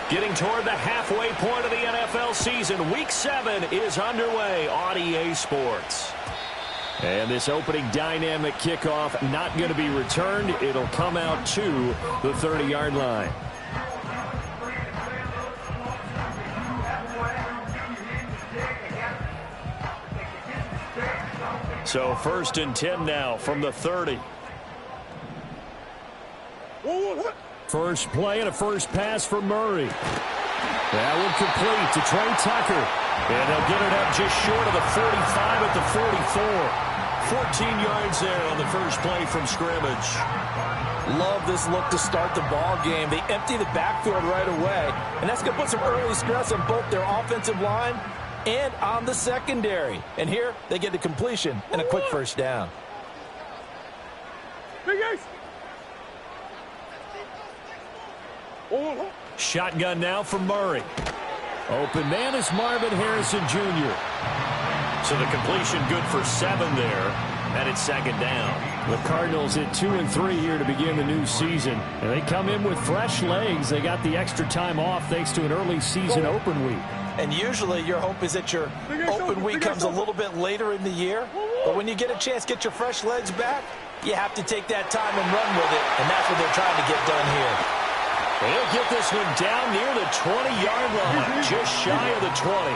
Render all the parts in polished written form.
Getting toward the halfway point of the NFL season, Week 7 is underway on EA Sports. And this opening dynamic kickoff not going to be returned. It'll come out to the 30-yard line. So 1st and 10 now from the 30. First play and a first pass for Murray. That one complete to Trey Tucker. And they'll get it up just short of the 45 at the 44. 14 yards there on the first play from scrimmage. Love this look to start the ball game. They empty the backfield right away. And that's going to put some early stress on both their offensive line and on the secondary. And here they get the completion and a quick first down. Shotgun now for Murray. Open man is Marvin Harrison Jr. So the completion good for 7 there. And it's 2nd down. The Cardinals at 2-3 here to begin the new season. And they come in with fresh legs. They got the extra time off thanks to an early season open week. And usually your hope is that your open week comes a little bit later in the year. But when you get a chance to get your fresh legs back, you have to take that time and run with it. And that's what they're trying to get done here. They'll get this one down near the 20-yard line, just shy of the 20.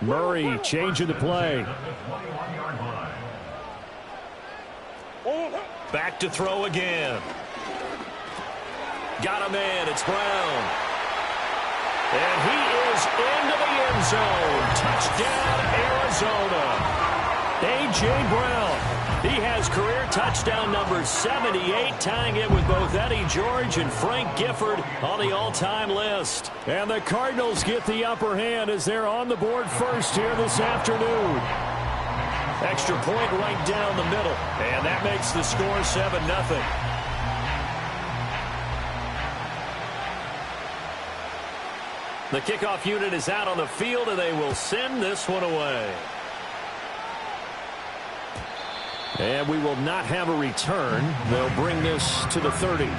Murray changing the play. Back to throw again. Got a man. It's Brown. And he is into the end zone. Touchdown, Arizona. A.J. Brown. He has career touchdown number 78, tying it with both Eddie George and Frank Gifford on the all-time list. And the Cardinals get the upper hand as they're on the board first here this afternoon. Extra point right down the middle. And that makes the score 7-0. The kickoff unit is out on the field, and they will send this one away. And we will not have a return. They'll bring this to the 30.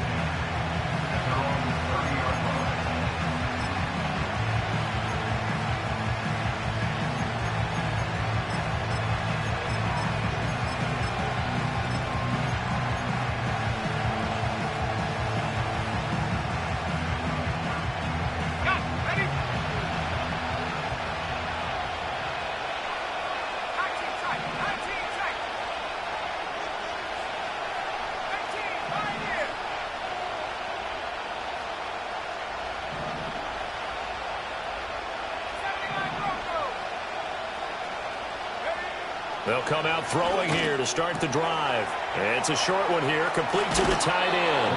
They'll come out throwing here to start the drive. It's a short one here, complete to the tight end.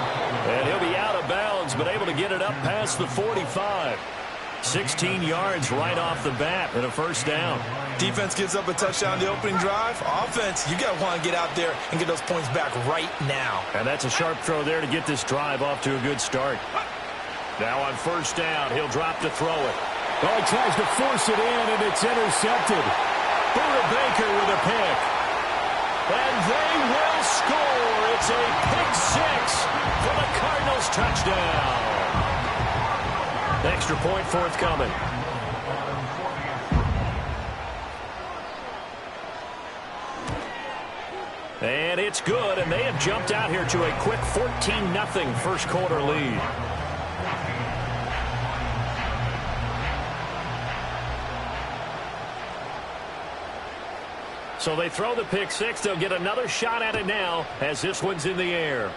And he'll be out of bounds, but able to get it up past the 45. 16 yards right off the bat and a first down. Defense gives up a touchdown the opening drive. Offense, you got to want to get out there and get those points back right now. And that's a sharp throw there to get this drive off to a good start. Now on first down, he'll drop to throw it. Oh, he tries to force it in, and it's intercepted. Buda Baker with a pick. And they will score. It's a pick-6 for the Cardinals touchdown. Extra point forthcoming. And it's good, and they have jumped out here to a quick 14-0 first quarter lead. So they throw the pick-6. They'll get another shot at it now as this one's in the air.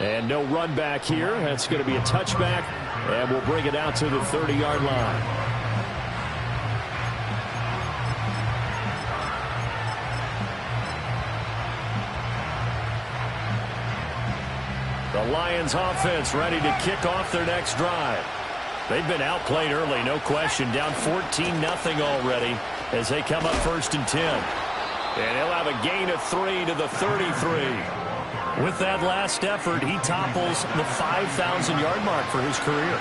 And no run back here. That's going to be a touchback, and we'll bring it out to the 30-yard line. The Lions offense ready to kick off their next drive. They've been outplayed early, no question. Down 14-0 already as they come up 1st and 10. And he'll have a gain of 3 to the 33. With that last effort, he topples the 5,000-yard mark for his career.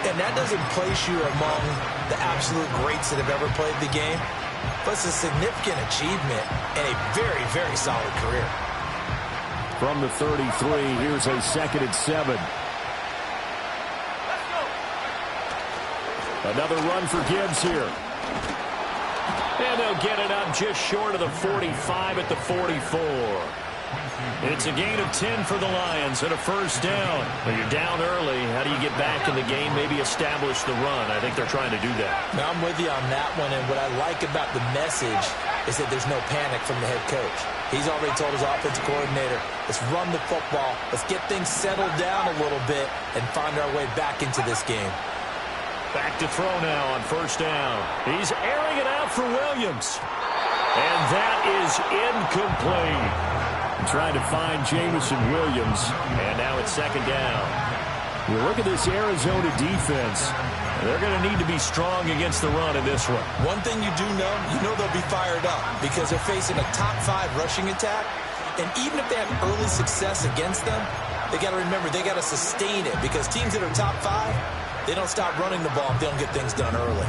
And that doesn't place you among the absolute greats that have ever played the game. But it's a significant achievement and a very, very solid career. From the 33, here's a 2nd and 7. Another run for Gibbs here. And they'll get it up just short of the 45 at the 44. It's a gain of 10 for the Lions and a first down. When you're down early, how do you get back in the game, maybe establish the run? I think they're trying to do that. Now, I'm with you on that one, and what I like about the message is that there's no panic from the head coach. He's already told his offensive coordinator, let's run the football, let's get things settled down a little bit and find our way back into this game. Back to throw now on first down. He's airing it out for Williams. And that is incomplete. Trying to find Jameson Williams. And now it's 2nd down. You look at this Arizona defense. They're going to need to be strong against the run in this one. One thing you do know, they'll be fired up because they're facing a top 5 rushing attack. And even if they have early success against them, they got to remember they got to sustain it because teams that are top 5, they don't stop running the ball if they don't get things done early.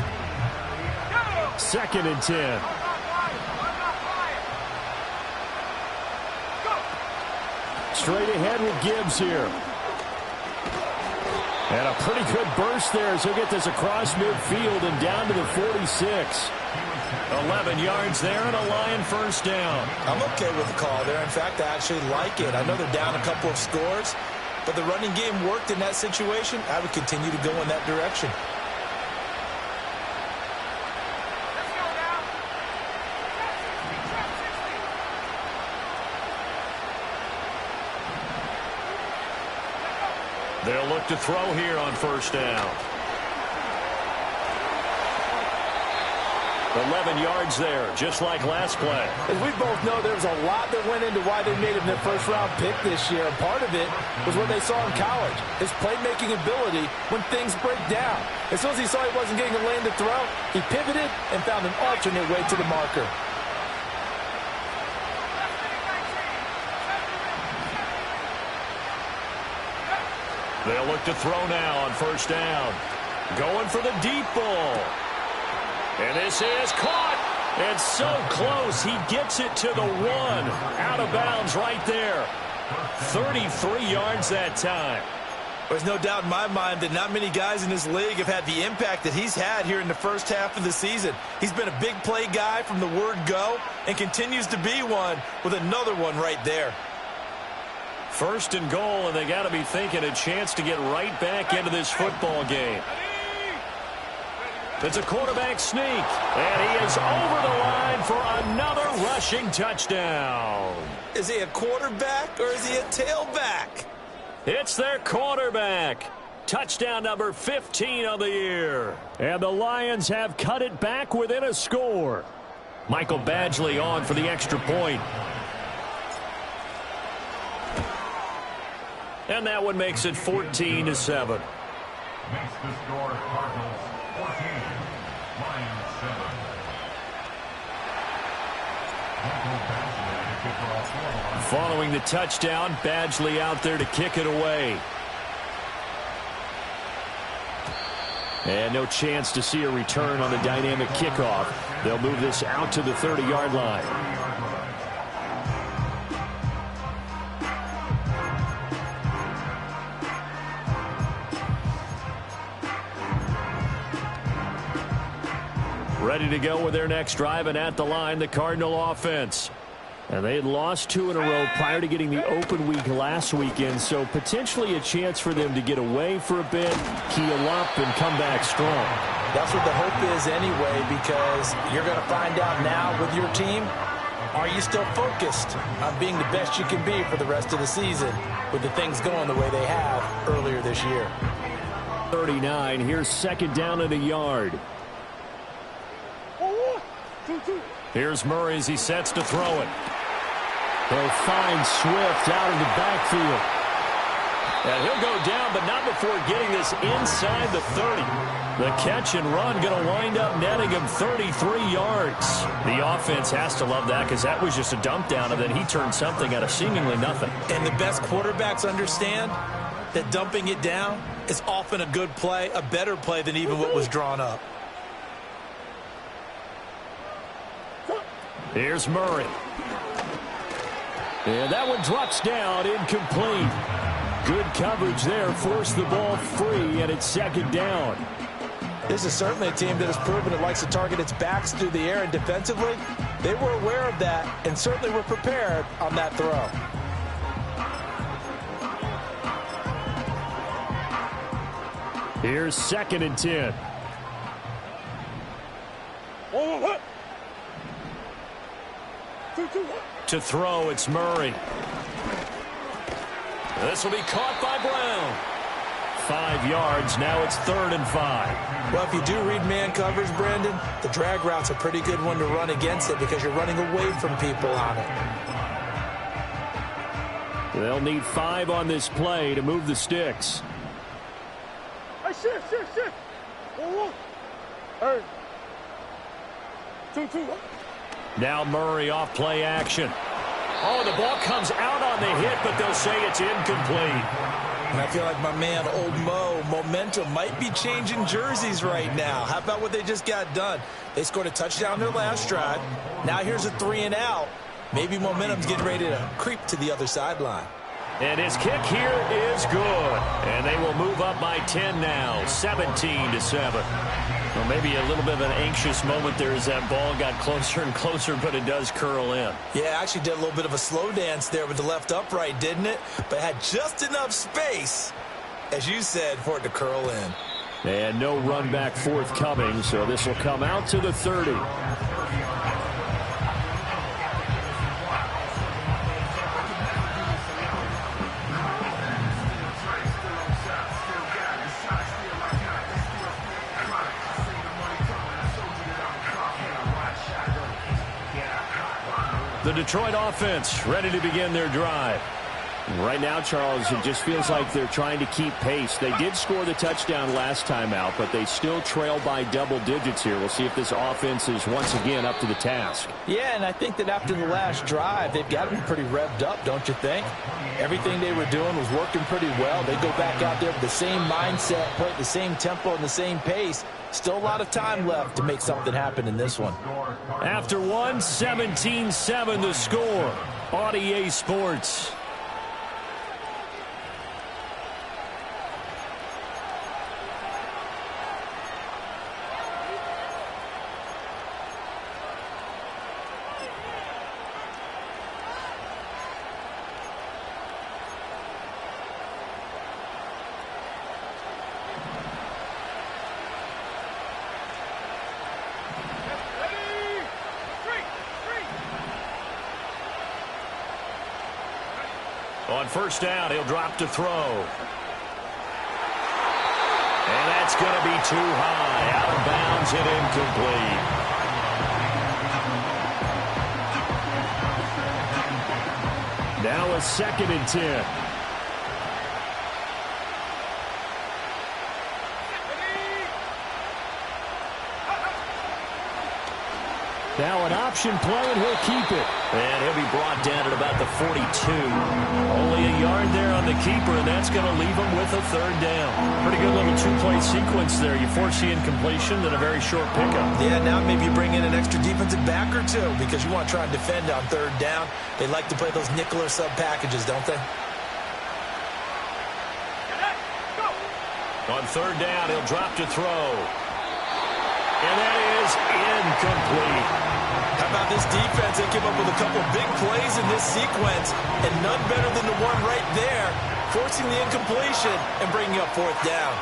2nd and 10. Straight ahead with Gibbs here. And a pretty good burst there as he'll get this across midfield and down to the 46. 11 yards there and a Lion first down. I'm okay with the call there. In fact, I actually like it. I know they're down a couple of scores, but the running game worked in that situation. I would continue to go in that direction. They'll look to throw here on first down. 11 yards there, just like last play. As we both know, there was a lot that went into why they made him their first-round pick this year. And part of it was what they saw in college, his playmaking ability when things break down. As soon as he saw he wasn't getting a lane to throw, he pivoted and found an alternate way to the marker. They'll look to throw now on first down. Going for the deep ball. And this is caught. And so close. He gets it to the 1. Out of bounds right there. 33 yards that time. There's no doubt in my mind that not many guys in this league have had the impact that he's had here in the first half of the season. He's been a big play guy from the word go and continues to be one with another one right there. First and goal, and they got to be thinking a chance to get right back into this football game. It's a quarterback sneak, and he is over the line for another rushing touchdown. Is he a quarterback or is he a tailback? It's their quarterback. Touchdown number 15 of the year. And the Lions have cut it back within a score. Michael Badgley on for the extra point. And that one makes it 14-7. Makes the score Cardinals 14, Lions 7. Following the touchdown, Badgley out there to kick it away. And no chance to see a return on the dynamic kickoff. They'll move this out to the 30-yard line. Ready to go with their next drive, and at the line, the Cardinal offense. And they had lost 2 in a row prior to getting the open week last weekend, so potentially a chance for them to get away for a bit, keel up, and come back strong. That's what the hope is anyway, because you're going to find out now with your team, are you still focused on being the best you can be for the rest of the season with the things going the way they have earlier this year? 39, here's second down and a yard. Here's Murray as he sets to throw it. They'll find Swift out of the backfield. And he'll go down, but not before getting this inside the 30. The catch and run going to wind up netting him 33 yards. The offense has to love that because that was just a dump down, and then he turned something out of seemingly nothing. And the best quarterbacks understand that dumping it down is often a good play, a better play than even what was drawn up. Here's Murray. And that one drops down, incomplete. Good coverage there, forced the ball free, and it's second down. This is certainly a team that has proven it likes to target its backs through the air, and defensively, they were aware of that and certainly were prepared on that throw. Here's 2nd and 10. To throw, it's Murray. This will be caught by Brown. 5 yards, now it's 3rd and 5. Well, if you do read man coverage, Brandon, the drag route's a pretty good one to run against it because you're running away from people on it. They'll need 5 on this play to move the sticks. Now Murray off play action. Oh, the ball comes out on the hit, but they'll say it's incomplete. And I feel like my man, Old Mo, momentum might be changing jerseys right now. How about what they just got done? They scored a touchdown their last drive. Now here's a 3 and out. Maybe momentum's getting ready to creep to the other sideline. And his kick here is good. And they will move up by 10 now, 17-7. Well, maybe a little bit of an anxious moment there as that ball got closer and closer, but it does curl in. Yeah, actually did a little bit of a slow dance there with the left upright, didn't it? But had just enough space, as you said, for it to curl in. And no run back forthcoming, so this will come out to the 30. The Detroit offense ready to begin their drive. Right now, Charles, it just feels like they're trying to keep pace. They did score the touchdown last time out, but they still trail by double digits here. We'll see if this offense is once again up to the task. Yeah, and I think that after the last drive, they've got to be pretty revved up, don't you think? Everything they were doing was working pretty well. They go back out there with the same mindset, play at the same tempo and the same pace. Still a lot of time left to make something happen in this one. After one, 17-7 the score on EA Sports. On first down, he'll drop to throw. And that's going to be too high. Out of bounds and incomplete. Now a 2nd and 10. Now an option play, and he'll keep it. And he'll be brought down at about the 42. Only a yard there on the keeper, and that's going to leave him with a 3rd down. Pretty good little 2-play sequence there. You force the incompletion and a very short pickup. Yeah, now maybe you bring in an extra defensive back or two because you want to try and defend on 3rd down. They like to play those nickel or sub packages, don't they? On 3rd down, he'll drop to throw. And that is incomplete. How about this defense? They came up with a couple big plays in this sequence, and none better than the one right there, forcing the incompletion and bringing up 4th down.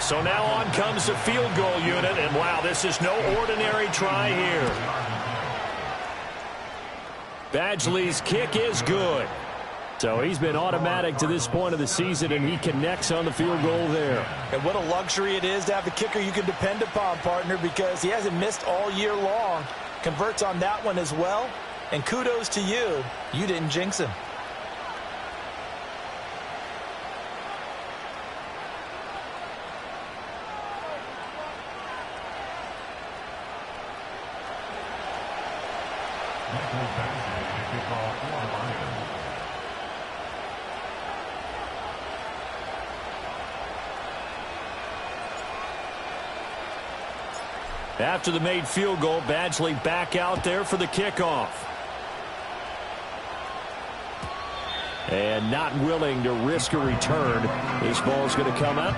So now on comes the field goal unit, and wow, this is no ordinary try here. Badgley's kick is good. So he's been automatic to this point of the season, and he connects on the field goal there. And what a luxury it is to have the kicker you can depend upon, partner, because he hasn't missed all year long. Converts on that one as well. And kudos to you. You didn't jinx him. Michael Badgley to kick off for the Lions. After the made field goal, Badgley back out there for the kickoff. And not willing to risk a return. This ball's going to come out.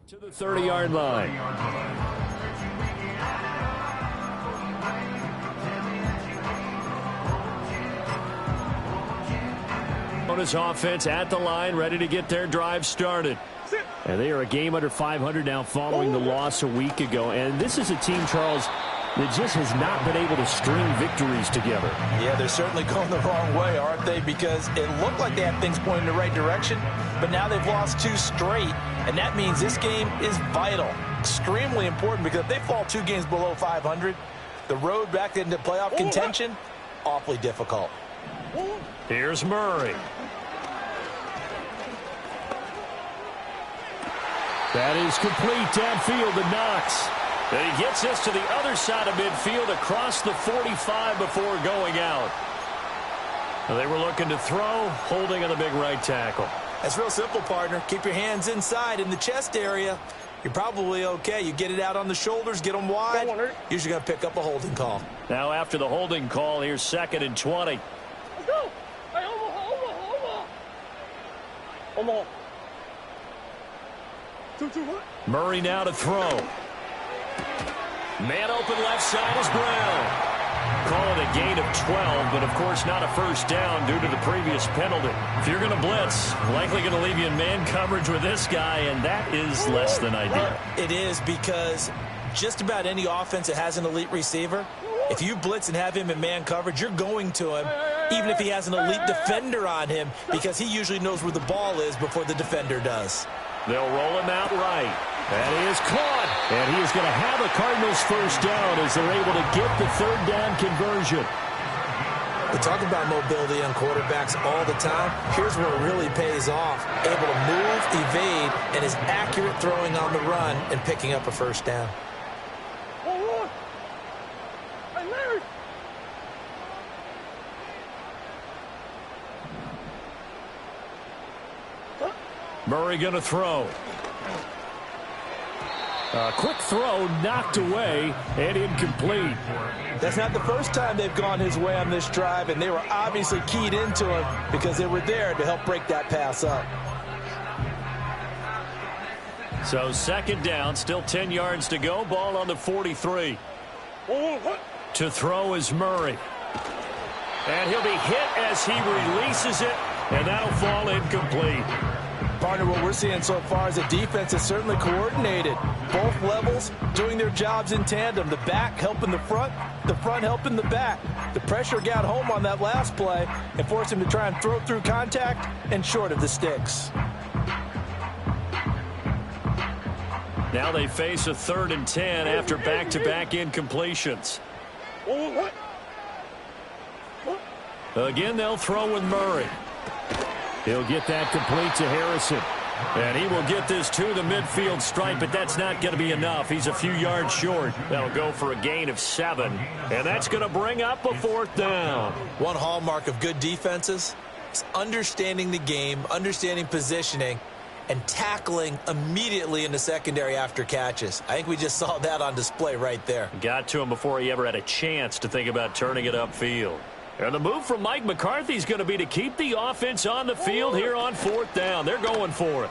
To the 30-yard line. His offense at the line, ready to get their drive started. And they are a game under 500 now following the loss a week ago. And this is a team, Charles, that just has not been able to string victories together. Yeah, they're certainly going the wrong way, aren't they? Because it looked like they had things pointing in the right direction, but now they've lost 2 straight, and that means this game is vital, extremely important, because if they fall 2 games below 500, the road back into playoff contention, awfully difficult. Here's Murray. That is complete downfield to Knox. And he gets this to the other side of midfield across the 45 before going out. They were looking to throw, holding on the big right tackle. That's real simple, partner. Keep your hands inside in the chest area. You're probably okay. You get it out on the shoulders, get them wide. Usually going to pick up a holding call. Now after the holding call, here's 2nd and 20. Let's go. Hey, Murray now to throw. Man open left side is Brown. Call it a gain of 12, but of course not a first down due to the previous penalty. If you're going to blitz, likely going to leave you in man coverage with this guy, and that is less than ideal. It is, because just about any offense that has an elite receiver, if you blitz and have him in man coverage, you're going to him, even if he has an elite defender on him, because he usually knows where the ball is before the defender does. They'll roll him out right. That is caught. And he is going to have a Cardinals first down as they're able to get the third down conversion. We talk about mobility on quarterbacks all the time. Here's where it really pays off. Able to move, evade, and is accurate throwing on the run and picking up a first down. Murray going to throw. A quick throw knocked away and incomplete. That's not the first time they've gone his way on this drive, and they were obviously keyed into him because they were there to help break that pass up. So second down, still 10 yards to go. Ball on the 43. To throw is Murray. And he'll be hit as he releases it, and that'll fall incomplete. Partner, what we're seeing so far is the defense is certainly coordinated. Both levels doing their jobs in tandem. The back helping the front helping the back. The pressure got home on that last play and forced him to try and throw through contact and short of the sticks. Now they face a 3rd and 10 after back-to-back incompletions. Again, they'll throw with Murray. He'll get that complete to Harrison. And he will get this to the midfield stripe, but that's not going to be enough. He's a few yards short. That'll go for a gain of 7. And that's going to bring up a 4th down. One hallmark of good defenses is understanding the game, understanding positioning, and tackling immediately in the secondary after catches. I think we just saw that on display right there. Got to him before he ever had a chance to think about turning it upfield. And the move from Mike McCarthy is going to be to keep the offense on the field here on 4th down. They're going for it.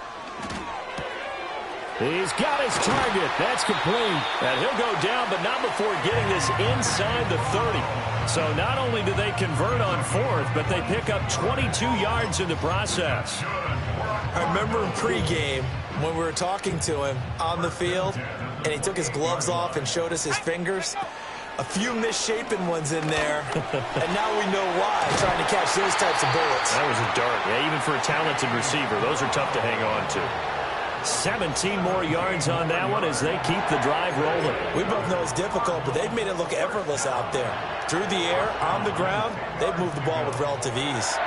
He's got his target. That's complete. And he'll go down, but not before getting this inside the 30. So not only do they convert on 4th, but they pick up 22 yards in the process. I remember in pregame when we were talking to him on the field, and he took his gloves off and showed us his fingers. A few misshapen ones in there, and now we know why, trying to catch those types of bullets. That was a dart. Yeah, even for a talented receiver, those are tough to hang on to. 17 more yards on that one as they keep the drive rolling. We both know it's difficult, but they've made it look effortless out there. Through the air, on the ground, they've moved the ball with relative ease.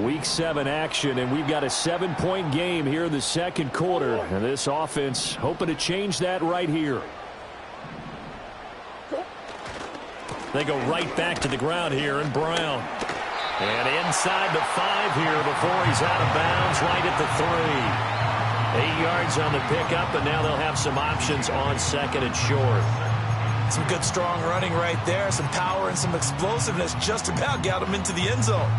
Week 7 action, and we've got a 7-point game here in the second quarter. And this offense hoping to change that right here. They go right back to the ground here, and Brown. And inside the 5 here before he's out of bounds, right at the 3. 8 yards on the pickup, and now they'll have some options on 2nd and short. Some good, strong running right there. Some power and some explosiveness just about got him into the end zone.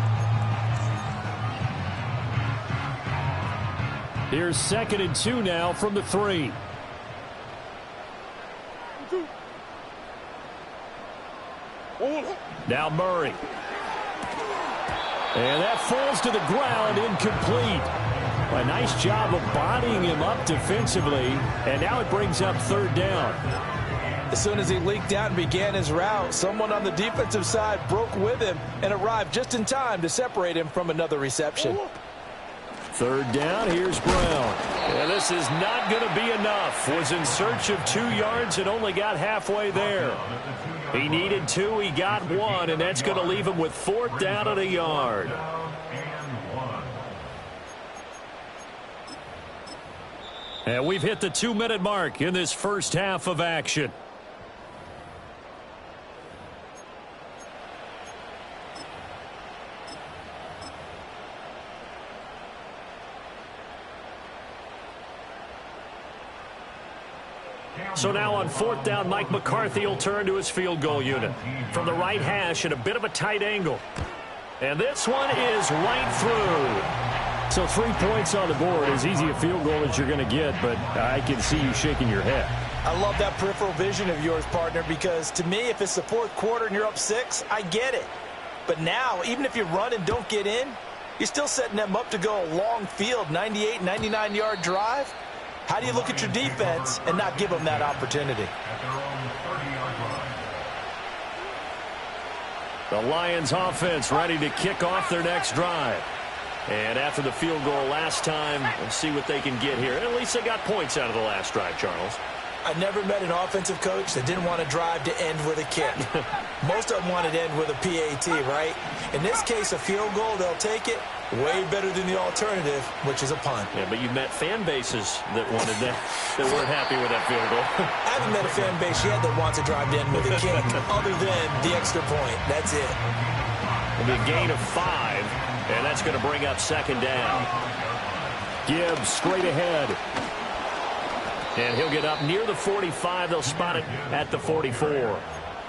Here's 2nd and 2 now from the 3. Now Murray. And that falls to the ground, incomplete. A nice job of bodying him up defensively, and now it brings up 3rd down. As soon as he leaked out and began his route, someone on the defensive side broke with him and arrived just in time to separate him from another reception. 3rd down, here's Brown. And this is not going to be enough. Was in search of 2 yards and only got halfway there. He needed 2, he got 1, and that's going to leave him with 4th down and a yard. And we've hit the 2-minute mark in this first half of action. So now on 4th down, Mike McCarthy will turn to his field goal unit. From the right hash at a bit of a tight angle. And this one is right through. So 3 points on the board, as easy a field goal as you're going to get, but I can see you shaking your head. I love that peripheral vision of yours, partner, because to me, if it's the 4th quarter and you're up 6, I get it. But now, even if you run and don't get in, you're still setting them up to go a long field, 98, 99-yard drive. How do you look at your defense and not give them that opportunity? The Lions offense ready to kick off their next drive. And after the field goal last time, we'll see what they can get here. At least they got points out of the last drive, Charles. I never met an offensive coach that didn't want to drive to end with a kick. Most of them wanted to end with a PAT, right? In this case, a field goal, they'll take it. Way better than the alternative, which is a punt. Yeah, but you met fan bases that wanted that weren't happy with that field goal. I haven't met a fan base yet that wants to drive to end with a kick, other than the extra point. That's it. It'll be a gain of 5, and that's going to bring up second down. Gibbs straight ahead. And he'll get up near the 45. They'll spot it at the 44.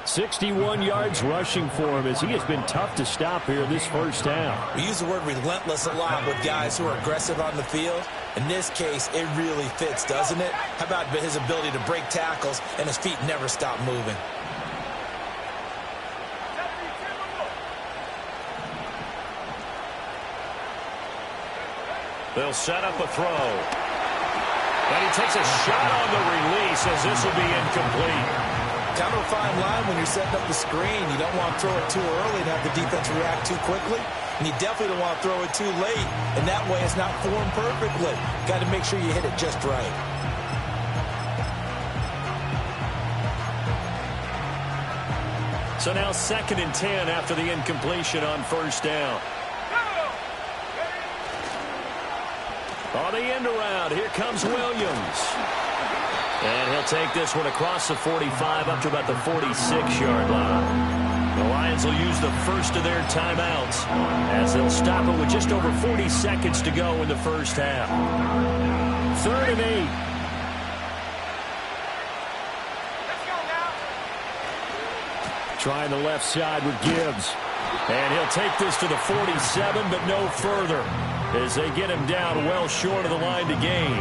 61 yards rushing for him as he has been tough to stop here this first half. We use the word relentless a lot with guys who are aggressive on the field. In this case, it really fits, doesn't it? How about his ability to break tackles and his feet never stop moving? They'll set up a throw. And he takes a shot on the release as this will be incomplete. Kind of a fine line when you're setting up the screen. You don't want to throw it too early and have the defense react too quickly. And you definitely don't want to throw it too late. And that way it's not formed perfectly. Got to make sure you hit it just right. So now 2nd and 10 after the incompletion on first down. On the end around, here comes Williams. And he'll take this one across the 45 up to about the 46-yard line. The Lions will use the first of their timeouts as they'll stop it with just over 40 seconds to go in the first half. 3rd and 8. Trying the left side with Gibbs. And he'll take this to the 47, but no further as they get him down well short of the line to gain.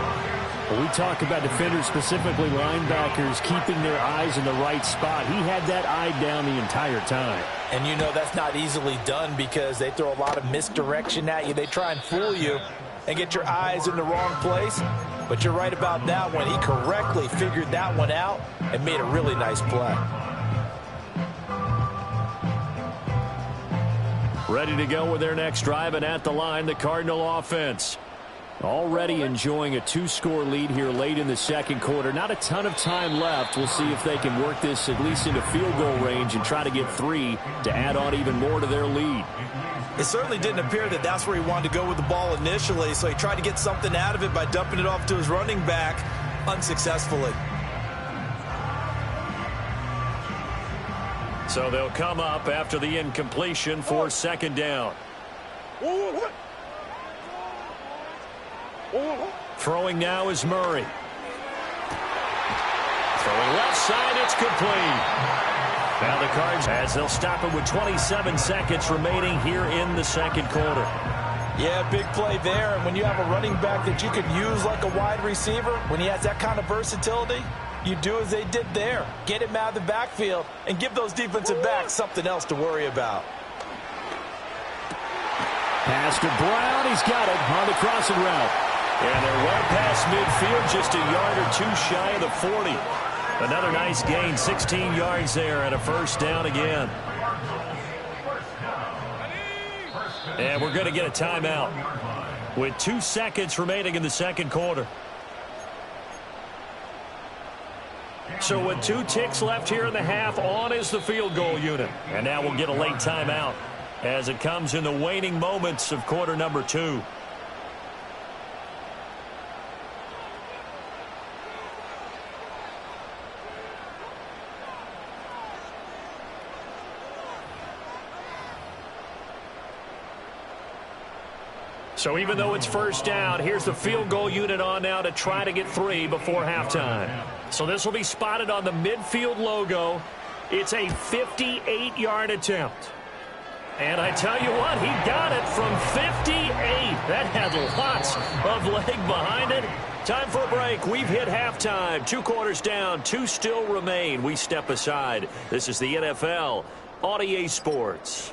Well, we talk about defenders, specifically linebackers, keeping their eyes in the right spot. He had that eye down the entire time. And you know that's not easily done because they throw a lot of misdirection at you. They try and fool you and get your eyes in the wrong place. But you're right about that one. He correctly figured that one out and made a really nice play. Ready to go with their next drive, and at the line, the Cardinal offense. Already enjoying a 2-score lead here late in the second quarter. Not a ton of time left. We'll see if they can work this at least into field goal range and try to get 3 to add on even more to their lead. It certainly didn't appear that that's where he wanted to go with the ball initially, so he tried to get something out of it by dumping it off to his running back unsuccessfully. So they'll come up after the incompletion for second down. Throwing now is Murray. Throwing left side, it's complete. Now the Cards, as they'll stop it with 27 seconds remaining here in the second quarter. Yeah, big play there. And when you have a running back that you could use like a wide receiver, when he has that kind of versatility, you do as they did there. Get him out of the backfield and give those defensive backs something else to worry about. Pass to Brown. He's got it on the crossing route. And they're well past midfield, just a yard or two shy of the 40. Another nice gain, 16 yards there and a first down again. And we're going to get a timeout with 2 seconds remaining in the second quarter. So with 2 ticks left here in the half, on is the field goal unit. And now we'll get a late timeout as it comes in the waning moments of quarter number 2. So even though it's first down, here's the field goal unit on now to try to get 3 before halftime. So this will be spotted on the midfield logo. It's a 58-yard attempt. And I tell you what, he got it from 58. That had lots of leg behind it. Time for a break. We've hit halftime. 2 quarters down, 2 still remain. We step aside. This is the NFL on EA Sports.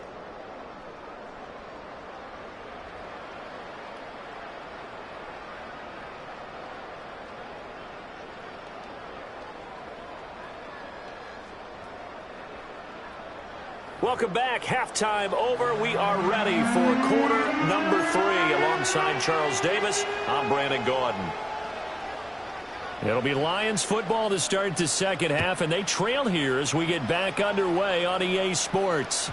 Welcome back. Halftime over. We are ready for quarter number 3. Alongside Charles Davis, I'm Brandon Gaudin. It'll be Lions football to start the second half, and they trail here as we get back underway on EA Sports.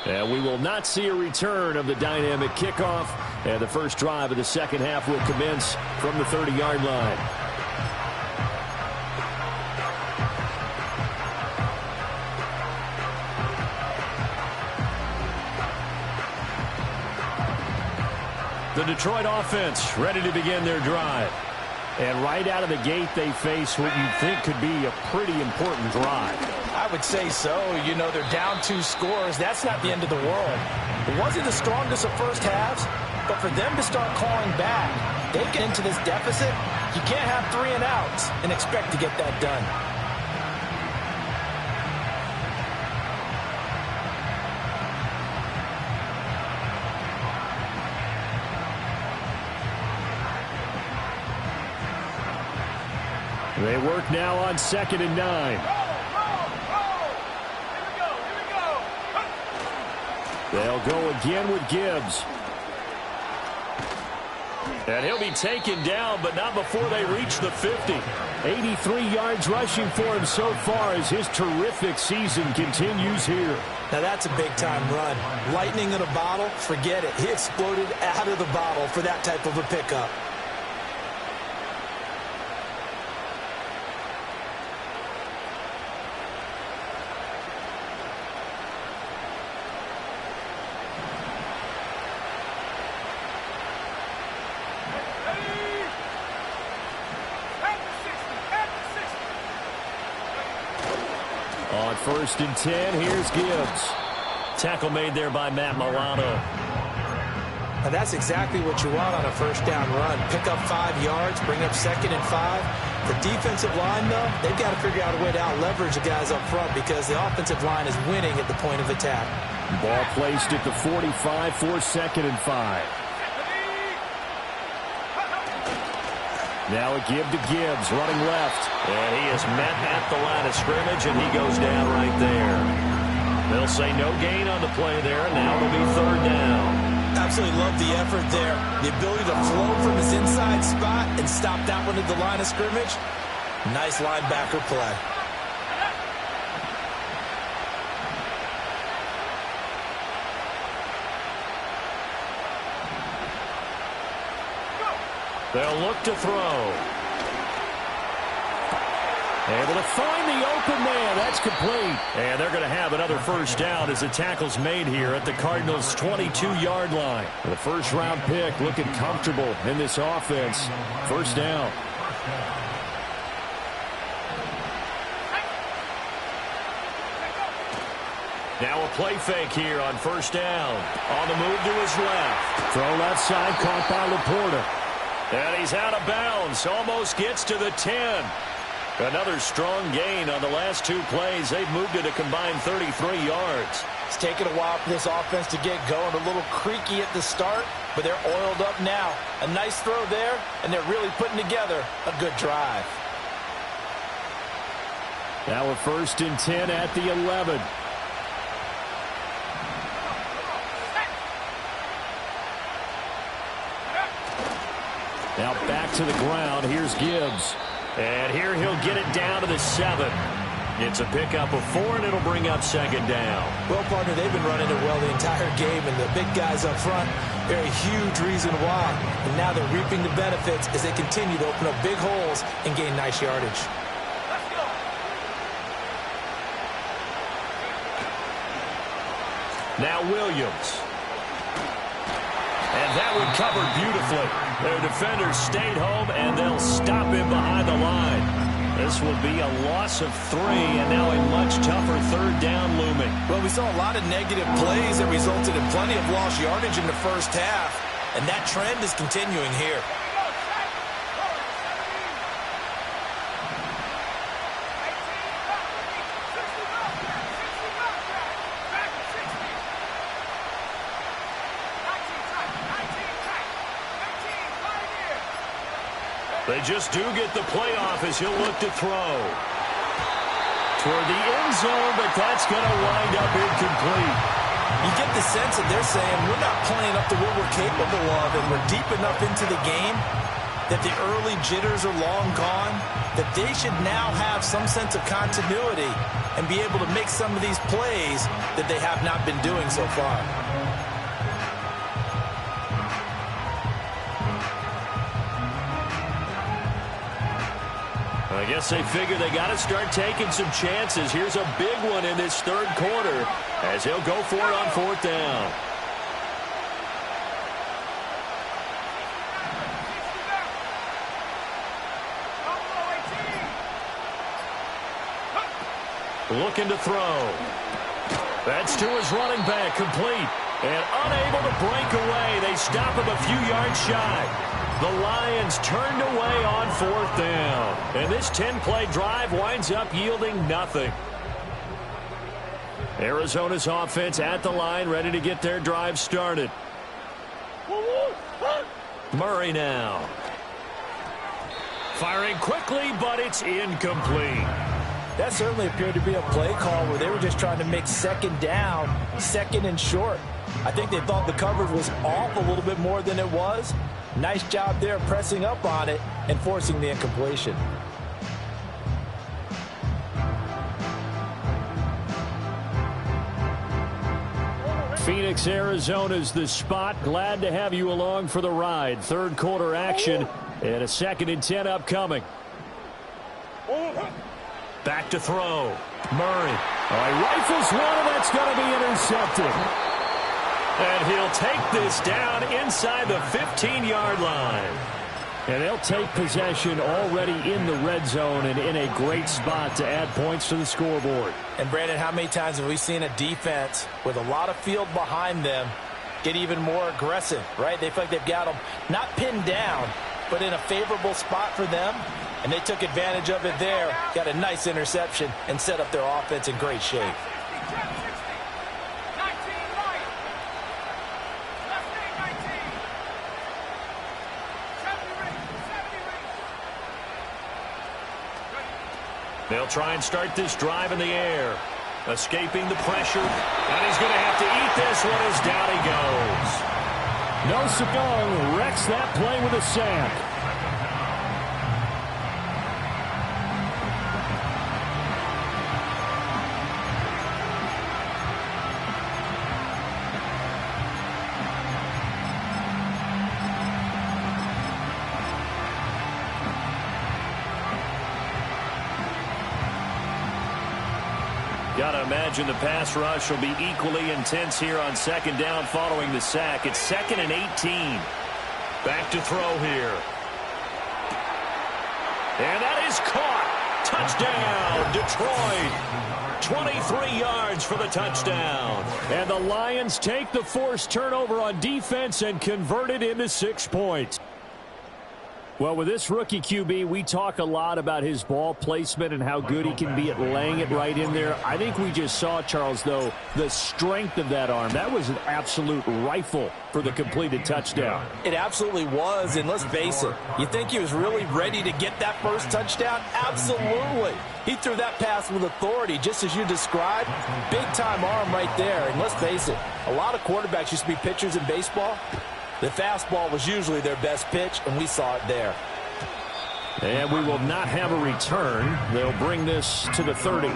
And we will not see a return of the dynamic kickoff, and the first drive of the second half will commence from the 30-yard line. The Detroit offense ready to begin their drive. And right out of the gate, they face what you think could be a pretty important drive. I would say so. You know, they're down 2 scores. That's not the end of the world. It wasn't the strongest of first halves, but for them to start clawing back, they get into this deficit. You can't have 3 and outs and expect to get that done. They work now on 2nd and 9. They'll go again with Gibbs. And he'll be taken down, but not before they reach the 50. 83 yards rushing for him so far as his terrific season continues here. Now that's a big-time run. Lightning in a bottle, forget it. He exploded out of the bottle for that type of a pickup. On 1st and 10, here's Gibbs. Tackle made there by Matt Milano. Now that's exactly what you want on a first down run. Pick up 5 yards, bring up 2nd and 5. The defensive line, though, they've got to figure out a way to out-leverage the guys up front because the offensive line is winning at the point of attack. Ball placed at the 45 for 2nd and 5. Now a give to Gibbs, running left. And he is met at the line of scrimmage, and he goes down right there. They'll say no gain on the play there. Now it'll be 3rd down. Absolutely love the effort there. The ability to flow from his inside spot and stop that one at the line of scrimmage. Nice linebacker play. They'll look to throw. Able to find the open man. That's complete. And they're going to have another first down as the tackle's made here at the Cardinals' 22-yard line. The first-round pick looking comfortable in this offense. First down. Now a play fake here on first down. On the move to his left. Throw left side, caught by Laporta. And he's out of bounds. Almost gets to the 10. Another strong gain on the last 2 plays. They've moved it a combined 33 yards. It's taken a while for this offense to get going. A little creaky at the start, but they're oiled up now. A nice throw there, and they're really putting together a good drive. Now a 1st and 10 at the 11. Now back to the ground. Here's Gibbs. And here he'll get it down to the 7. It's a pickup of 4, and it'll bring up 2nd down. Well, partner, they've been running it well the entire game, and the big guys up front, they're a huge reason why. And now they're reaping the benefits as they continue to open up big holes and gain nice yardage. Now Williams. And that one covered beautifully. Their defenders stayed home, and they'll stop him behind the line. This will be a loss of 3, and now a much tougher 3rd down looming. Well, we saw a lot of negative plays that resulted in plenty of lost yardage in the first half, and that trend is continuing here. They just do get the playoff as he'll look to throw. toward the end zone, but that's going to wind up incomplete. You get the sense that they're saying we're not playing up to what we're capable of, and we're deep enough into the game that the early jitters are long gone, that they should now have some sense of continuity and be able to make some of these plays that they have not been doing so far. I guess they figure they got to start taking some chances. Here's a big one in this third quarter as he'll go for it on fourth down. Looking to throw. That's to his running back, complete. And unable to break away. They stop him a few yards shy. The Lions turned away on fourth down. And this 10-play drive winds up yielding nothing. Arizona's offense at the line, ready to get their drive started. Murray now. Firing quickly, but it's incomplete. That certainly appeared to be a play call where they were just trying to make second down, second and short. I think they thought the coverage was off a little bit more than it was. Nice job there pressing up on it and forcing the incompletion. Phoenix, Arizona's the spot. Glad to have you along for the ride. Third quarter action and a 2nd and 10 upcoming. Back to throw. Murray. He rifles one, and that's going to be intercepted. And he'll take this down inside the 15-yard line. And they'll take possession already in the red zone and in a great spot to add points to the scoreboard. And, Brandon, how many times have we seen a defense with a lot of field behind them get even more aggressive, right? They feel like they've got them not pinned down, but in a favorable spot for them. And they took advantage of it there, got a nice interception, and set up their offense in great shape. They'll try and start this drive in the air. Escaping the pressure. And he's going to have to eat this one as down he goes. No Sagong wrecks that play with a sack. Got to imagine the pass rush will be equally intense here on second down following the sack. It's 2nd and 18. Back to throw here. And that is caught. Touchdown, Detroit. 23 yards for the touchdown. And the Lions take the forced turnover on defense and convert it into 6 points. Well, with this rookie QB, we talk a lot about his ball placement and how good he can be at laying it right in there. I think we just saw, Charles, though, the strength of that arm. That was an absolute rifle for the completed touchdown. It absolutely was, and let's face it, you think he was really ready to get that first touchdown? Absolutely. He threw that pass with authority, just as you described. Big-time arm right there, and let's face it, a lot of quarterbacks used to be pitchers in baseball. The fastball was usually their best pitch, and we saw it there. And we will not have a return. They'll bring this to the 30.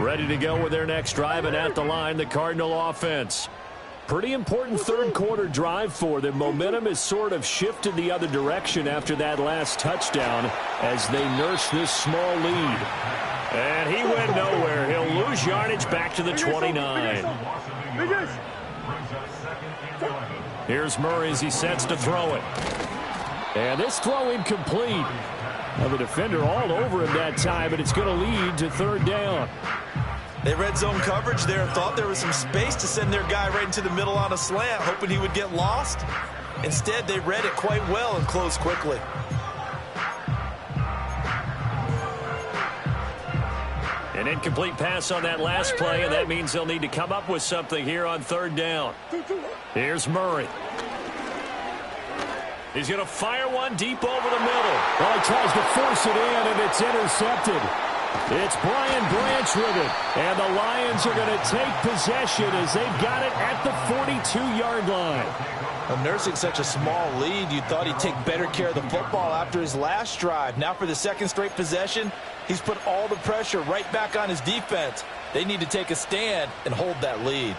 Ready to go with their next drive, and at the line, the Cardinal offense. Pretty important third quarter drive for them. Momentum has sort of shifted the other direction after that last touchdown as they nurse this small lead. And he went nowhere. He'll lose yardage back to the 29. Here's Murray as he sets to throw it. And this throw incomplete. Now the defender all over him that time, but it's going to lead to third down. They read zone coverage there and thought there was some space to send their guy right into the middle on a slant, hoping he would get lost. Instead, they read it quite well and closed quickly. An incomplete pass on that last play, and that means they'll need to come up with something here on third down. Here's Murray. He's going to fire one deep over the middle. Well, he tries to force it in, and it's intercepted. It's Brian Branch with it. And the Lions are going to take possession as they've got it at the 42-yard line. Well, nursing such a small lead, you thought he'd take better care of the football after his last drive. Now for the second straight possession, he's put all the pressure right back on his defense. They need to take a stand and hold that lead.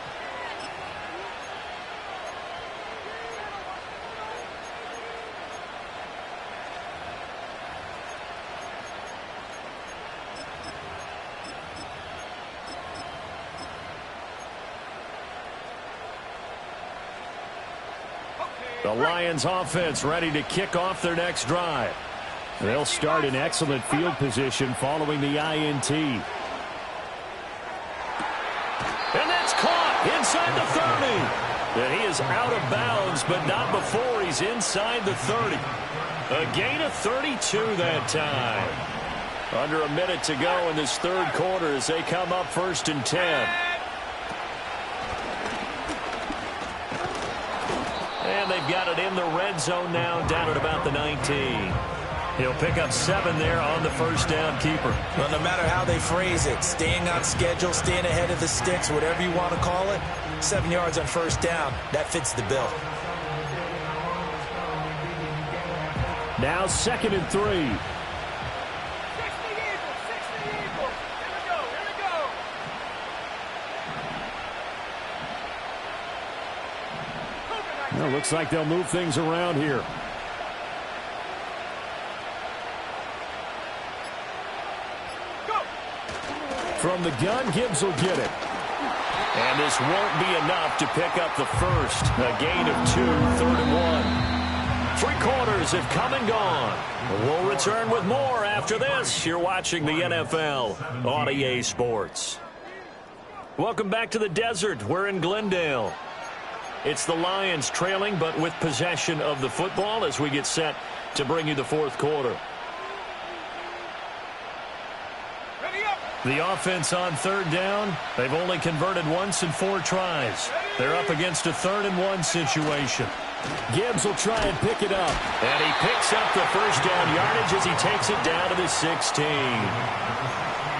The Lions offense ready to kick off their next drive. They'll start in excellent field position following the INT. And that's caught inside the 30. And he is out of bounds, but not before he's inside the 30. A gain of 32 that time. Under a minute to go in this third quarter as they come up 1st and 10. And they've got it in the red zone now, down at about the 19. He'll pick up 7 there on the first down keeper. Well, no matter how they phrase it, staying on schedule, staying ahead of the sticks, whatever you want to call it, 7 yards on first down, that fits the bill. Now 2nd and 3. Well, looks like they'll move things around here. From the gun, Gibbs will get it. And this won't be enough to pick up the first. A gain of 2, 3rd and 1. 3 quarters have come and gone. We'll return with more after this. You're watching the NFL on EA Sports. Welcome back to the desert. We're in Glendale. It's the Lions trailing, but with possession of the football as we get set to bring you the fourth quarter. The offense on third down, they've only converted once in 4 tries. They're up against a 3rd and 1 situation. Gibbs will try and pick it up. And he picks up the first down yardage as he takes it down to the 16.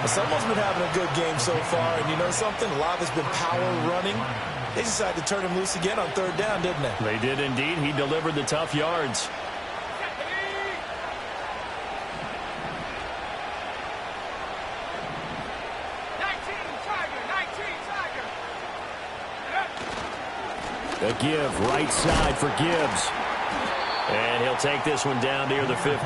Someone's been having a good game so far, and you know something? A lot has been power running. They decided to turn him loose again on 3rd down, didn't they? They did indeed. He delivered the tough yards. A give, right side for Gibbs. And he'll take this one down near the 15.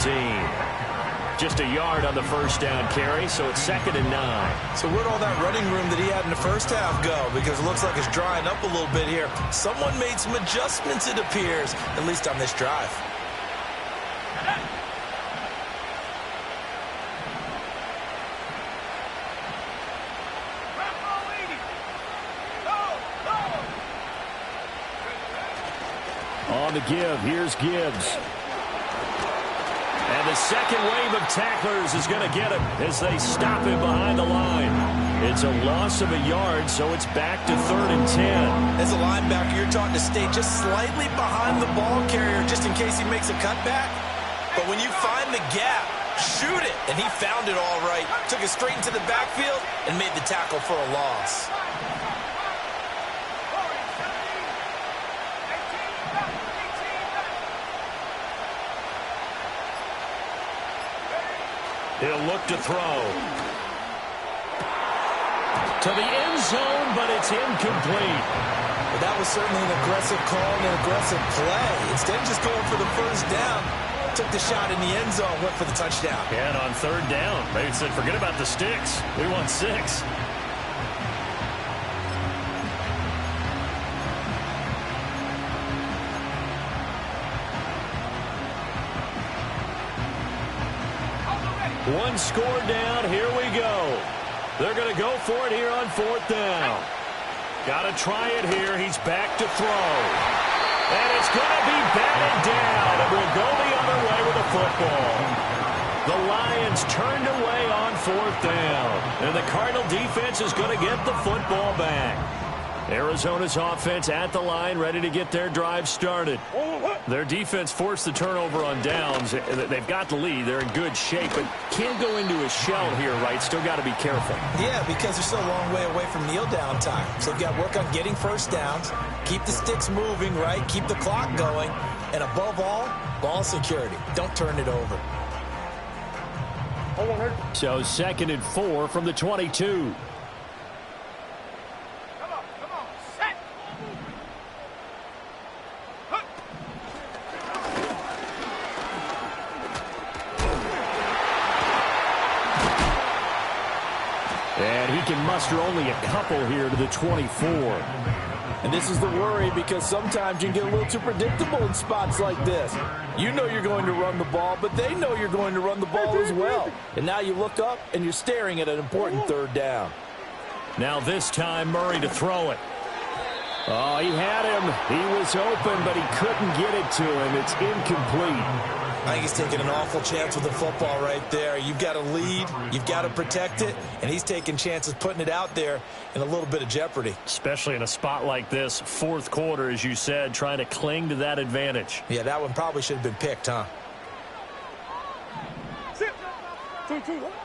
Just a yard on the first down carry, so it's 2nd and 9. So where'd all that running room that he had in the first half go? Because it looks like it's drying up a little bit here. Someone made some adjustments, it appears, at least on this drive. On the give, here's Gibbs. And the second wave of tacklers is going to get him as they stop him behind the line. It's a loss of a yard, so it's back to 3rd and 10. As a linebacker, you're taught to stay just slightly behind the ball carrier just in case he makes a cutback. But when you find the gap, shoot it. And he found it all right. Took it straight into the backfield and made the tackle for a loss. He'll look to throw. To the end zone, but it's incomplete. Well, that was certainly an aggressive call and an aggressive play. Instead of just going for the first down, took the shot in the end zone, went for the touchdown. Yeah, and on 3rd down, they said, forget about the sticks. We want 6. One score down. Here we go. They're going to go for it here on 4th down. Got to try it here. He's back to throw. And it's going to be batted down. And we'll go the other way with the football. The Lions turned away on 4th down. And the Cardinal defense is going to get the football back. Arizona's offense at the line, ready to get their drive started. Their defense forced the turnover on downs. They've got the lead. They're in good shape, but can't go into a shell here, right? Still got to be careful. Yeah, because they're still a long way away from kneel down time. So they've got to work on getting first downs, keep the sticks moving, right? Keep the clock going. And above all, ball security. Don't turn it over. So 2nd and 4 from the 22. And he can muster only a couple here to the 24. And this is the worry, because sometimes you can get a little too predictable in spots like this. You know you're going to run the ball, but they know you're going to run the ball as well. And now you look up and you're staring at an important 3rd down. Now this time Murray to throw it. Oh, he had him. He was open, but he couldn't get it to him. It's incomplete. I think he's taking an awful chance with the football right there. You've got to lead, you've got to protect it, and he's taking chances putting it out there in a little bit of jeopardy. Especially in a spot like this, 4th quarter, as you said, trying to cling to that advantage. Yeah, that one probably should have been picked, huh?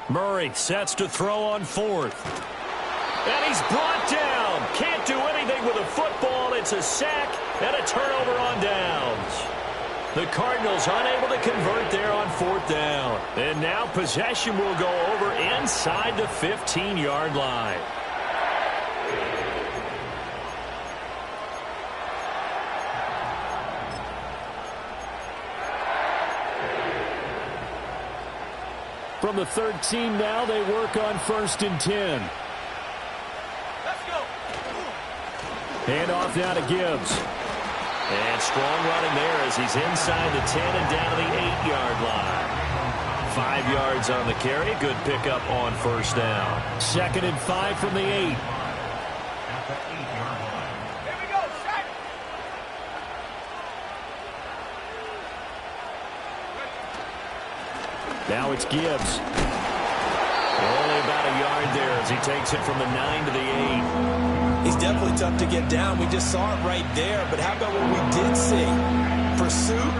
Murray sets to throw on 4th. And he's brought down. Can't do anything with a football. It's a sack and a turnover on downs. The Cardinals unable to convert there on 4th down. And now possession will go over inside the 15-yard line. From the 13 now, they work on 1st and 10. Let's go. Hand off now to Gibbs. And strong running there as he's inside the 10 and down to the 8-yard line. 5 yards on the carry. Good pickup on 1st down. 2nd and 5 from the 8. At the 8-yard line. Here we go. Shot. Now it's Gibbs. Only about a yard there as he takes it from the 9 to the 8. He's definitely tough to get down. We just saw it right there. But how about what we did see? Pursuit,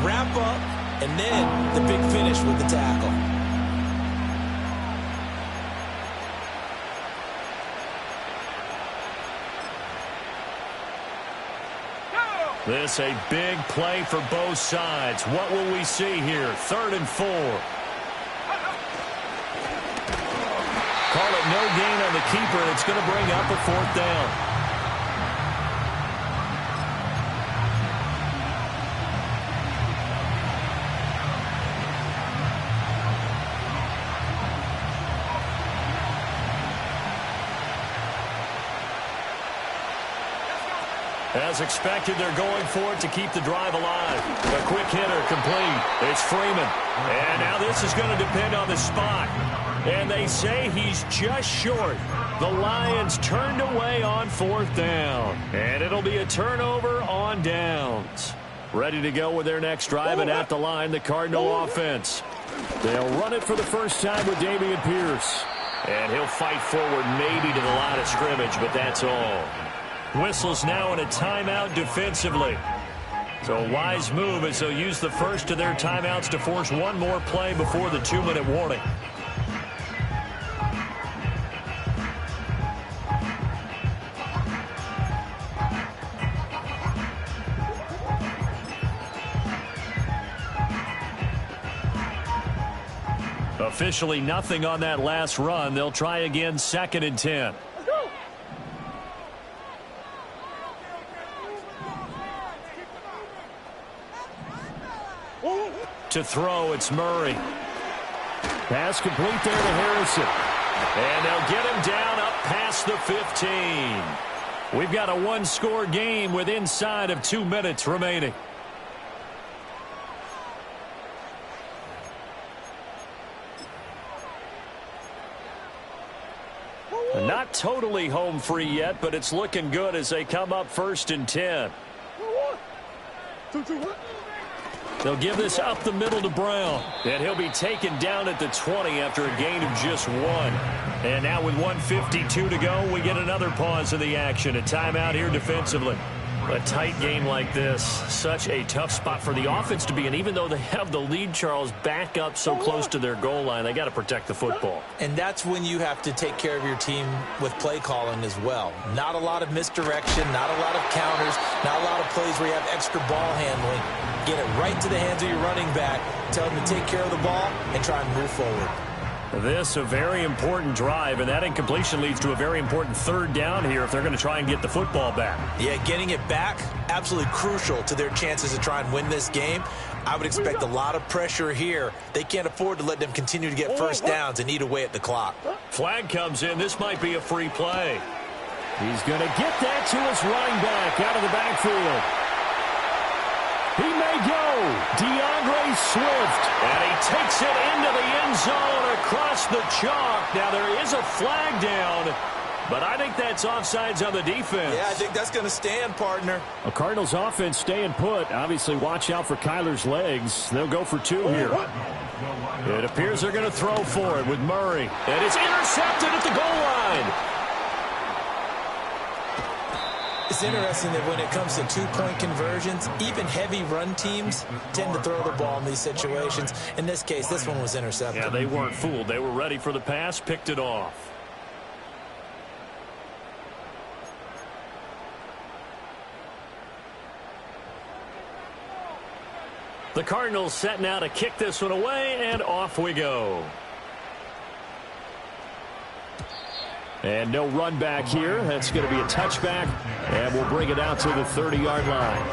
wrap up, and then the big finish with the tackle. This a big play for both sides. What will we see here? 3rd and 4. Call it no gain on the keeper, and it's going to bring up a 4th down. As expected, they're going for it to keep the drive alive. A quick hitter complete. It's Freeman. And now this is going to depend on the spot. And they say he's just short. The Lions turned away on 4th down. And it'll be a turnover on downs. Ready to go with their next drive, and at the line, the Cardinal offense. They'll run it for the first time with Dameon Pierce. And he'll fight forward maybe to the line of scrimmage, but that's all. Whistles now in a timeout defensively. So a wise move as they'll use the first of their timeouts to force one more play before the 2-minute warning. Officially nothing on that last run. They'll try again, 2nd and 10. To throw, it's Murray. Pass complete there to Harrison. And they'll get him down up past the 15. We've got a one-score game with inside of 2 minutes remaining. Not totally home free yet, but it's looking good as they come up 1st and 10. They'll give this up the middle to Brown. And he'll be taken down at the 20 after a gain of just 1. And now with 1:52 to go, we get another pause in the action. A timeout here defensively. A tight game like this, such a tough spot for the offense to be in. Even though they have the lead, Charles, back up so close to their goal line, they got to protect the football. And that's when you have to take care of your team with play calling as well. Not a lot of misdirection, not a lot of counters, not a lot of plays where you have extra ball handling. Get it right to the hands of your running back, tell them to take care of the ball, and try and move forward. This a very important drive, and that incompletion leads to a very important third down here if they're going to try and get the football back. Yeah, getting it back, absolutely crucial to their chances to try and win this game. I would expect a lot of pressure here. They can't afford to let them continue to get first downs and eat away at the clock. Flag comes in. This might be a free play. He's going to get that to his running back out of the backfield. He may go. DeAndre Swift. And he takes it into the end zone across the chalk. Now there is a flag down, but I think that's offsides on the defense. Yeah, I think that's going to stand, partner. A Cardinals offense staying put. Obviously, watch out for Kyler's legs. They'll go for 2 here. It appears they're going to throw for it with Murray. And it's intercepted at the goal line. It's interesting that when it comes to two-point conversions, even heavy run teams tend to throw the ball in these situations. In this case, this one was intercepted. Yeah, they weren't fooled. They were ready for the pass, picked it off. The Cardinals set now to kick this one away, and off we go. And no run back here. That's going to be a touchback, and we'll bring it out to the 30-yard line.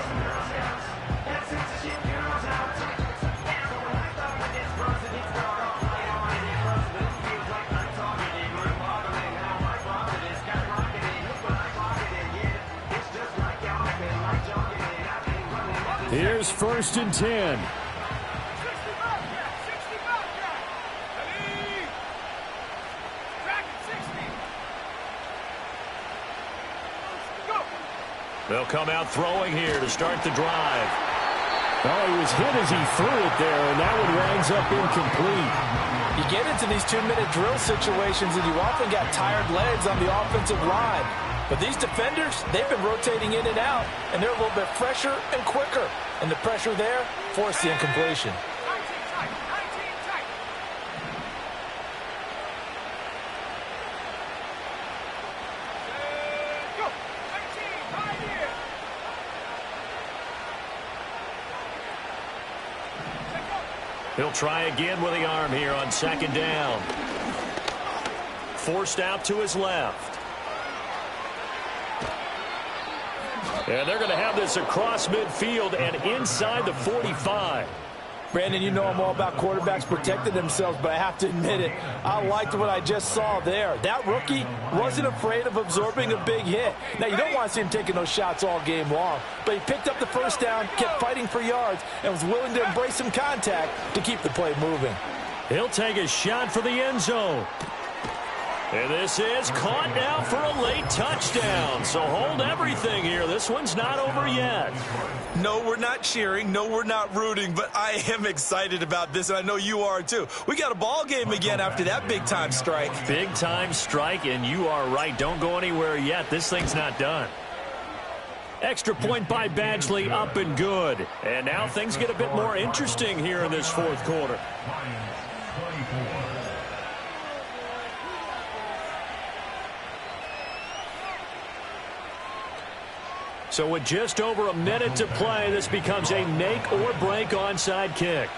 Here's 1st and 10. They'll come out throwing here to start the drive. Well, he was hit as he threw it there, and that one winds up incomplete. You get into these 2-minute drill situations, and you often got tired legs on the offensive line. But these defenders, they've been rotating in and out, and they're a little bit fresher and quicker. And the pressure there forced the incompletion. He'll try again with the arm here on 2nd down. Forced out to his left. And they're going to have this across midfield and inside the 45. Brandon, you know I'm all about quarterbacks protecting themselves, but I have to admit it. I liked what I just saw there. That rookie wasn't afraid of absorbing a big hit. Now, you don't want to see him taking those shots all game long, but he picked up the first down, kept fighting for yards, and was willing to embrace some contact to keep the play moving. He'll take a shot for the end zone. And this is caught now for a late touchdown. So hold everything here. This one's not over yet. No, we're not cheering. No, we're not rooting. But I am excited about this, and I know you are too. We got a ball game again after that big-time strike. Big-time strike, and you are right. Don't go anywhere yet. This thing's not done. Extra point by Badgley, up and good. And now things get a bit more interesting here in this 4th quarter. So with just over a minute to play, this becomes a make or break onside kick.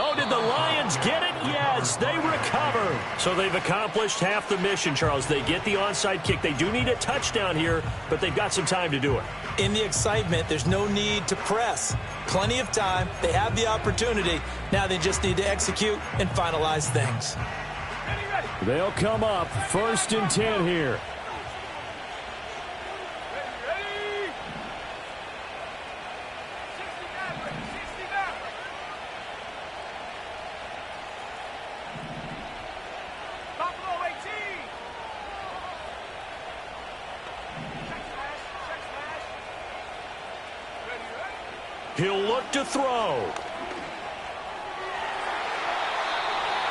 Oh, did the Lions get it? Yes, they recover. So they've accomplished half the mission, Charles. They get the onside kick. They do need a touchdown here, but they've got some time to do it. In the excitement, there's no need to press. Plenty of time. They have the opportunity. Now they just need to execute and finalize things. They'll come up 1st and 10 here. He'll look to throw.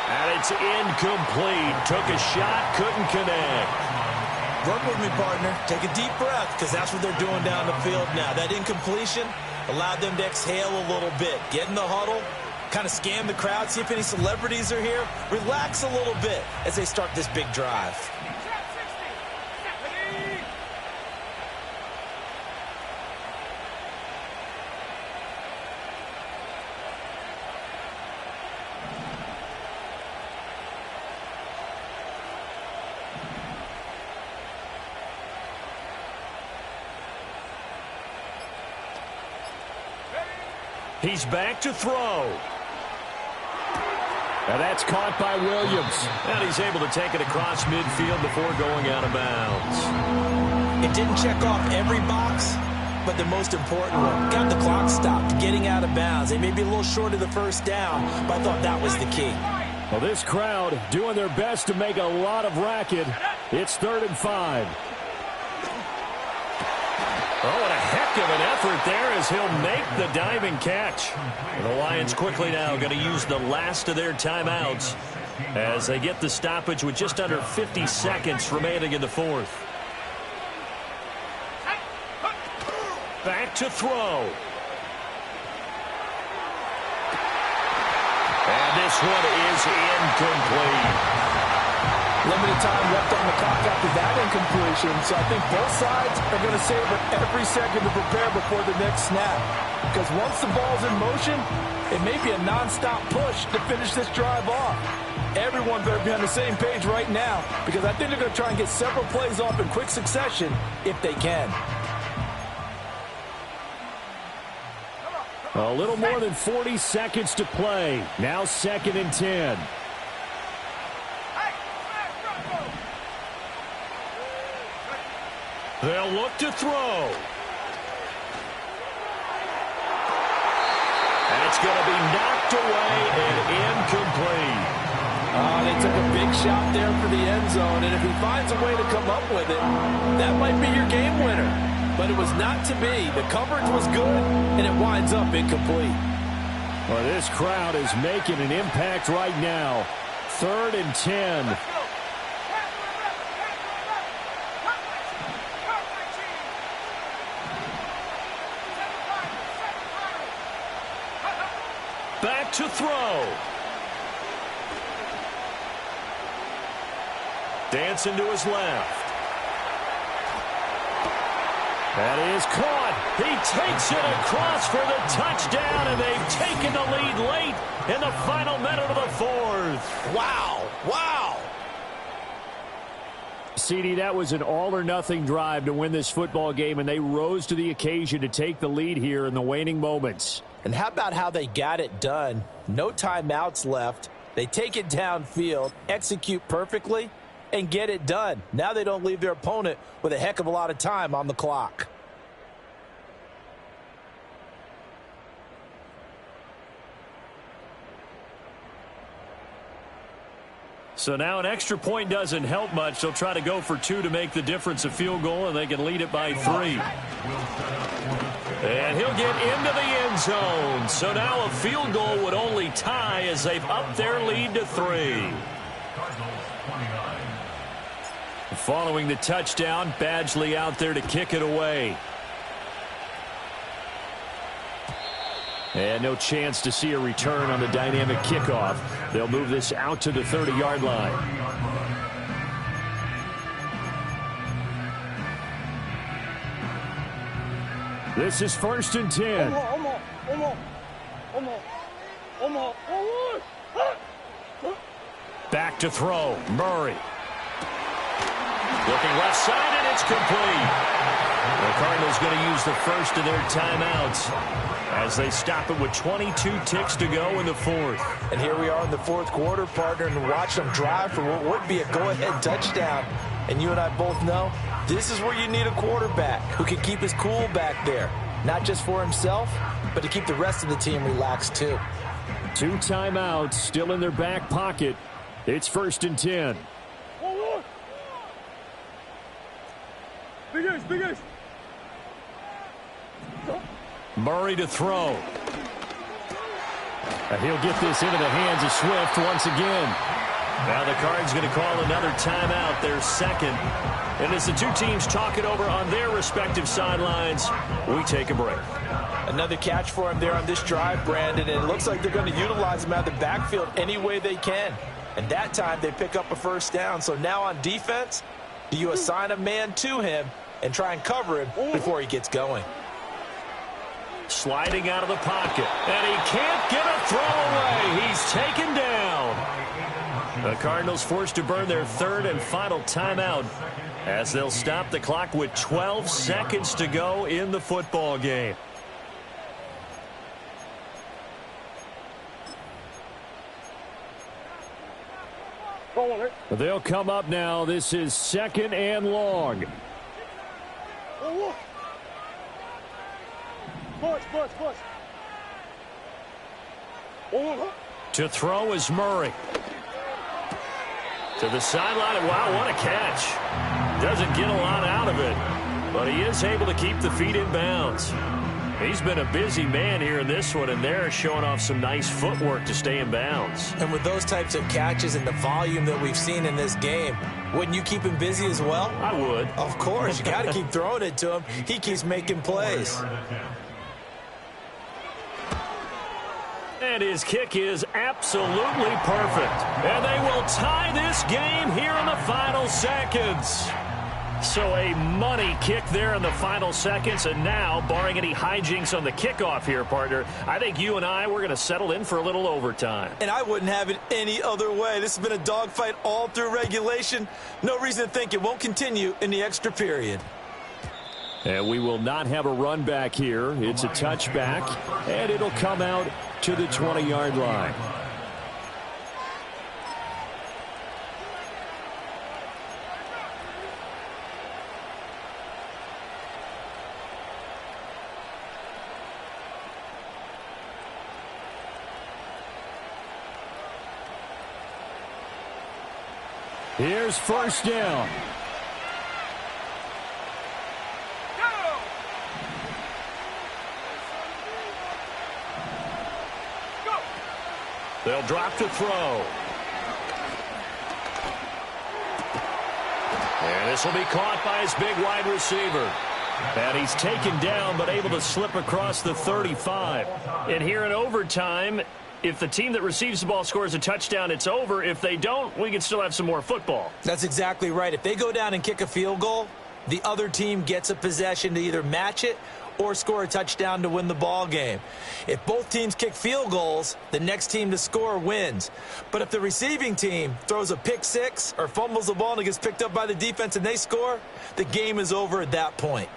And it's incomplete. Took a shot, couldn't connect. Work with me, partner. Take a deep breath, because that's what they're doing down the field now. That incompletion allowed them to exhale a little bit. Get in the huddle, kind of scan the crowd, see if any celebrities are here. Relax a little bit as they start this big drive. He's back to throw. And that's caught by Williams. And he's able to take it across midfield before going out of bounds. It didn't check off every box, but the most important one. Got the clock stopped, getting out of bounds. They may be a little short of the first down, but I thought that was the key. Well, this crowd doing their best to make a lot of racket. It's 3rd and 5. Oh, and a heck of an effort there as he'll make the diving catch. And the Lions quickly now going to use the last of their timeouts as they get the stoppage with just under 50 seconds remaining in the 4th. Back to throw. And this one is incomplete. Limited time left on the clock after that incompletion, so I think both sides are going to savor every second to prepare before the next snap. Because once the ball's in motion, it may be a nonstop push to finish this drive off. Everyone better be on the same page right now, because I think they're going to try and get several plays off in quick succession if they can. A little more than 40 seconds to play. Now 2nd and 10. They'll look to throw. And it's going to be knocked away and incomplete. They took a big shot there for the end zone, and if he finds a way to come up with it, that might be your game winner. But it was not to be. The coverage was good, and it winds up incomplete. Well, this crowd is making an impact right now. 3rd and 10. Back to throw. Dancing to his left. That is caught. He takes it across for the touchdown, and they've taken the lead late in the final minute of the 4th. Wow. Wow. CD, that was an all-or-nothing drive to win this football game, and they rose to the occasion to take the lead here in the waning moments. And how about how they got it done? No timeouts left. They take it downfield, execute perfectly, and get it done. Now they don't leave their opponent with a heck of a lot of time on the clock. So now an extra point doesn't help much. They'll try to go for 2 to make the difference a field goal, and they can lead it by 3. And he'll get into the end zone. So now a field goal would only tie as they've upped their lead to 3. Following the touchdown, Badgley out there to kick it away. And no chance to see a return on the dynamic kickoff. They'll move this out to the 30-yard line. This is 1st and 10. Back to throw. Murray. Looking left side, and it's complete. The Cardinals going to use the first of their timeouts as they stop it with 22 ticks to go in the 4th. And here we are in the 4th quarter, partner, and watch them drive for what would be a go-ahead touchdown. And you and I both know this is where you need a quarterback who can keep his cool back there. Not just for himself, but to keep the rest of the team relaxed too. 2 timeouts still in their back pocket. It's 1st and 10. Murray to throw. And he'll get this into the hands of Swift once again. Now the Cards going to call another timeout, their second. And as the two teams talk it over on their respective sidelines, we take a break. Another catch for him there on this drive, Brandon, and it looks like they're going to utilize him out of the backfield any way they can. And that time they pick up a first down. So now on defense, do you assign a man to him and try and cover him before he gets going? Sliding out of the pocket, and he can't get a throw away. He's taken down. The Cardinals forced to burn their third and final timeout as they'll stop the clock with 12 seconds to go in the football game. They'll come up now. This is 2nd and long. To throw is Murray. To the sideline. Wow, what a catch. Doesn't get a lot out of it, but he is able to keep the feet in bounds. He's been a busy man here in this one, and they're showing off some nice footwork to stay in bounds. And with those types of catches and the volume that we've seen in this game, wouldn't you keep him busy as well? I would. Of course. You got to keep throwing it to him. He keeps making plays. And his kick is absolutely perfect. And they will tie this game here in the final seconds. So a money kick there in the final seconds. And now, barring any hijinks on the kickoff here, partner, I think you and we're going to settle in for a little overtime. And I wouldn't have it any other way. This has been a dogfight all through regulation. No reason to think it won't continue in the extra period. And we will not have a run back here. It's a touchback, and it'll come out to the 20-yard line. Here's first down. They'll drop to throw. And this will be caught by his big wide receiver. And he's taken down but able to slip across the 35. And here in overtime, if the team that receives the ball scores a touchdown, it's over. If they don't, we can still have some more football. That's exactly right. If they go down and kick a field goal, the other team gets a possession to either match it or score a touchdown to win the ball game. If both teams kick field goals, the next team to score wins. But if the receiving team throws a pick six or fumbles the ball and it gets picked up by the defense and they score, the game is over at that point.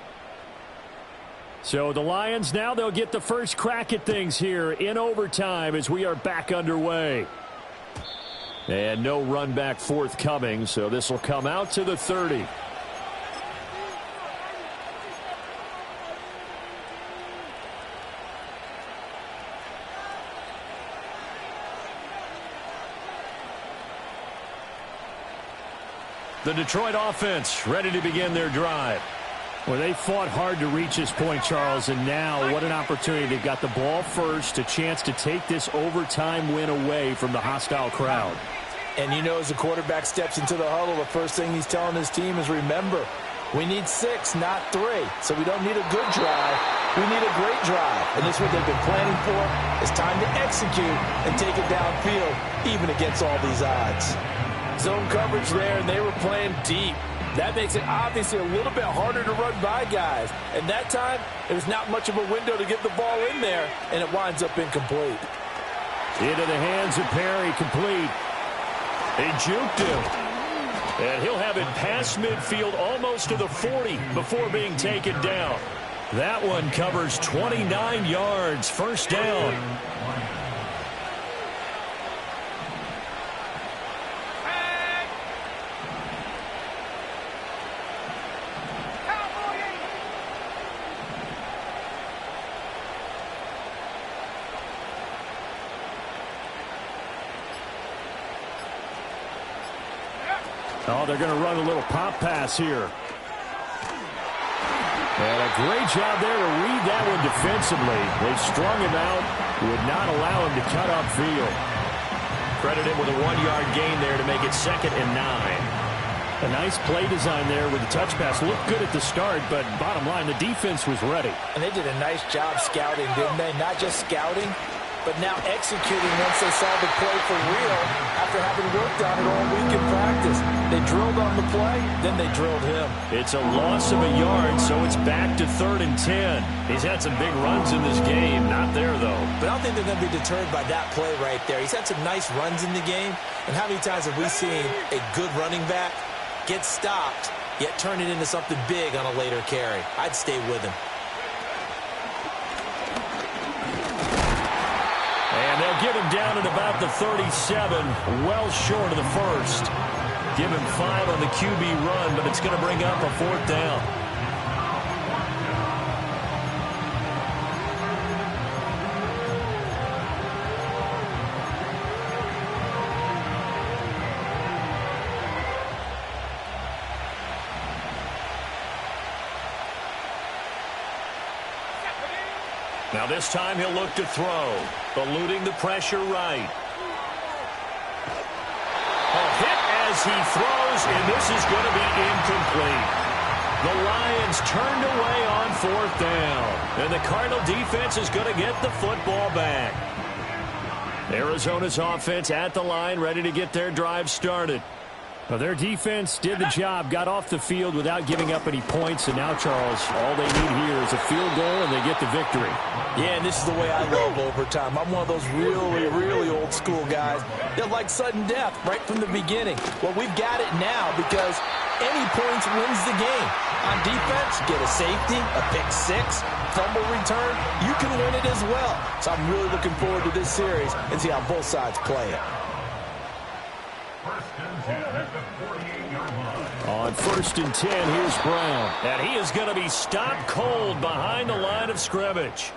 So the Lions now, they'll get the first crack at things here in overtime as we are back underway. And no run back forthcoming, so this will come out to the 30. The Detroit offense ready to begin their drive. Well, they fought hard to reach this point, Charles, and now what an opportunity. They've got the ball first, a chance to take this overtime win away from the hostile crowd. And you know, as the quarterback steps into the huddle, the first thing he's telling his team is, remember, we need 6, not 3. So we don't need a good drive. We need a great drive. And this is what they've been planning for. It's time to execute and take it downfield, even against all these odds. Zone coverage there, and they were playing deep. That makes it obviously a little bit harder to run by guys. And that time, there's not much of a window to get the ball in there, and it winds up incomplete. Into the hands of Perry, complete. He juked him. And he'll have it past midfield almost to the 40 before being taken down. That one covers 29 yards, first down. Oh, they're going to run a little pop pass here. And a great job there to read that one defensively. They strung him out, would not allow him to cut upfield. Credit him with a 1-yard gain there to make it 2nd and 9. A nice play design there with the touch pass. Looked good at the start, but bottom line, the defense was ready. And they did a nice job scouting, didn't they? Not just scouting, but now executing once they saw the play for real after having worked on it all week in practice. They drilled on the play, then they drilled him. It's a loss of a yard, so it's back to 3rd and 10. He's had some big runs in this game. Not there, though. But I don't think they're going to be deterred by that play right there. He's had some nice runs in the game. And how many times have we seen a good running back get stopped, yet turn it into something big on a later carry? I'd stay with him. And they'll get him down at about the 37, well short of the first. Give him 5 on the QB run, but it's going to bring up a 4th down. Now this time he'll look to throw, eluding the pressure right. A hit as he throws, and this is going to be incomplete. The Lions turned away on 4th down, and the Cardinal defense is going to get the football back. Arizona's offense at the line, ready to get their drive started. Well, their defense did the job, got off the field without giving up any points, and now, Charles, all they need here is a field goal, and they get the victory. Yeah, and this is the way I love overtime. I'm one of those really, really old school guys that like sudden death right from the beginning. Well, we've got it now because any points wins the game. On defense, get a safety, a pick 6, fumble return, you can win it as well. So I'm really looking forward to this series and see how both sides play it. On 1st and 10, here's Brown. And he is going to be stopped cold behind the line of scrimmage.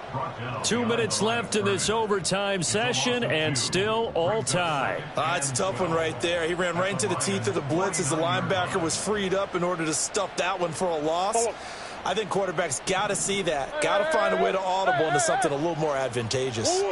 2 minutes left in this overtime session, and still all tie. It's a tough one right there. He ran right into the teeth of the blitz as the linebacker was freed up in order to stuff that one for a loss. I think quarterbacks got to see that. Got to find a way to audible into something a little more advantageous.